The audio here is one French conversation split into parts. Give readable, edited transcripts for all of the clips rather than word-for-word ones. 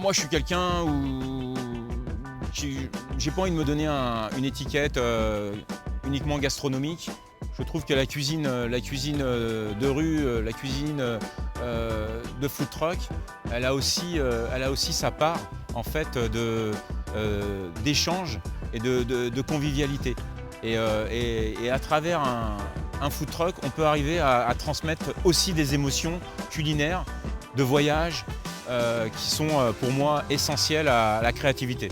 Moi, je suis quelqu'un où j'ai pas envie de me donner une étiquette uniquement gastronomique. Je trouve que la cuisine de rue, la cuisine de food truck, elle a aussi sa part en fait d'échange et de convivialité. Et à travers un food truck, on peut arriver à transmettre aussi des émotions culinaires, de voyage, qui sont pour moi essentielles à la créativité.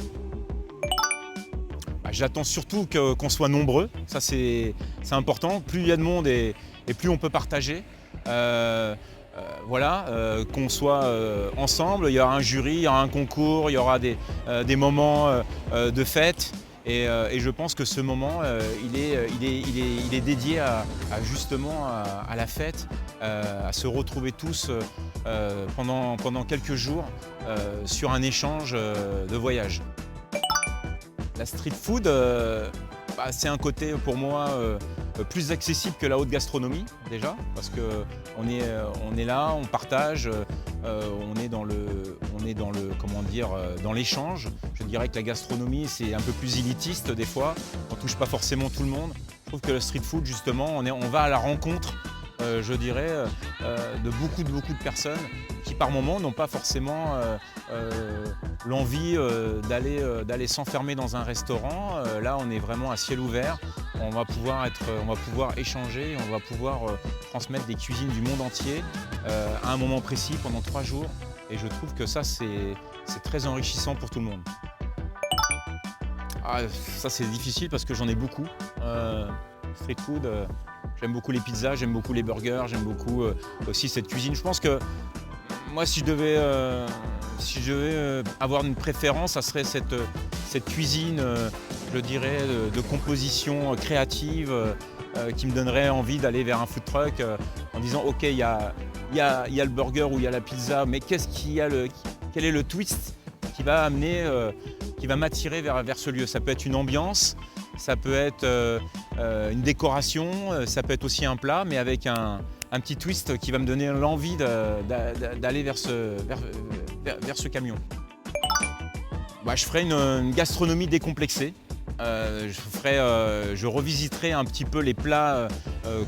J'attends surtout qu'on soit nombreux, ça c'est important. Plus il y a de monde et plus on peut partager. Voilà, qu'on soit ensemble, il y aura un jury, il y aura un concours, il y aura des moments de fête. Et je pense que ce moment, il est dédié justement à la fête, à se retrouver tous pendant quelques jours sur un échange de voyage. La street food, c'est un côté pour moi plus accessible que la haute gastronomie déjà, parce qu'on est là, on partage, on est dans l'échange. Je dirais que la gastronomie c'est un peu plus élitiste des fois, on touche pas forcément tout le monde. Je trouve que le street food justement, on va à la rencontre, je dirais, de beaucoup de personnes qui par moment n'ont pas forcément l'envie d'aller s'enfermer dans un restaurant. Là, on est vraiment à ciel ouvert. On va pouvoir échanger, on va pouvoir transmettre des cuisines du monde entier à un moment précis pendant 3 jours. Et je trouve que ça, c'est très enrichissant pour tout le monde. Ça, c'est difficile parce que j'en ai beaucoup. Street food, j'aime beaucoup les pizzas, j'aime beaucoup les burgers, j'aime beaucoup aussi cette cuisine. Je pense que moi, si je devais avoir une préférence, ça serait cette cuisine, je dirais, de composition créative qui me donnerait envie d'aller vers un food truck en disant ok, il y a le burger ou il y a la pizza, mais quel est le twist qui va amener, qui va m'attirer vers ce lieu? Ça peut être une ambiance, ça peut être une décoration, ça peut être aussi un plat, mais avec un petit twist qui va me donner l'envie d'aller vers ce camion. Je ferai une gastronomie décomplexée. Je revisiterai un petit peu les plats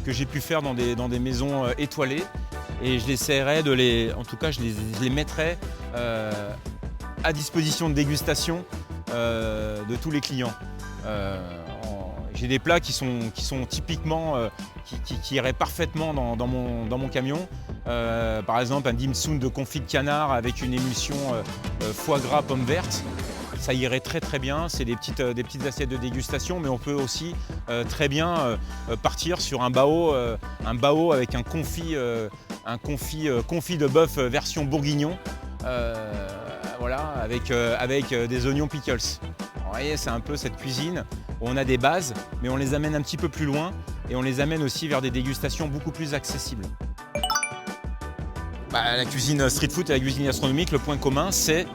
que j'ai pu faire dans des maisons étoilées et j'essaierai je les mettrai à disposition de dégustation de tous les clients. J'ai des plats qui sont typiquement, qui iraient parfaitement dans mon camion. Par exemple, un dim sum de confit de canard avec une émulsion foie gras pomme verte. Ça irait très bien, c'est des petites assiettes de dégustation, mais on peut aussi très bien partir sur un bao avec un confit de bœuf version bourguignon, voilà, avec des oignons pickles. Vous voyez, c'est un peu cette cuisine où on a des bases, mais on les amène un petit peu plus loin et on les amène aussi vers des dégustations beaucoup plus accessibles. La cuisine street food et la cuisine gastronomique, le point commun, c'est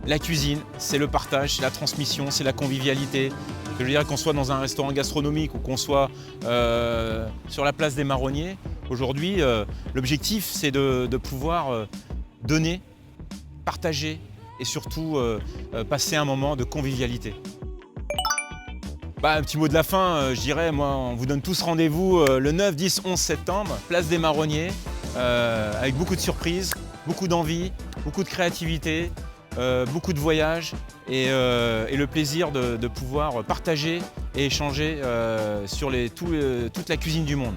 la cuisine, c'est le partage, c'est la transmission, c'est la convivialité. Je veux dire qu'on soit dans un restaurant gastronomique ou qu'on soit sur la place des Marronniers, aujourd'hui, l'objectif, c'est de pouvoir donner, partager et surtout passer un moment de convivialité. Un petit mot de la fin, je dirais, moi, on vous donne tous rendez-vous le 9, 10, 11 septembre, place des Marronniers, avec beaucoup de surprises, beaucoup d'envie, beaucoup de créativité, beaucoup de voyages et le plaisir de pouvoir partager et échanger sur toute la cuisine du monde.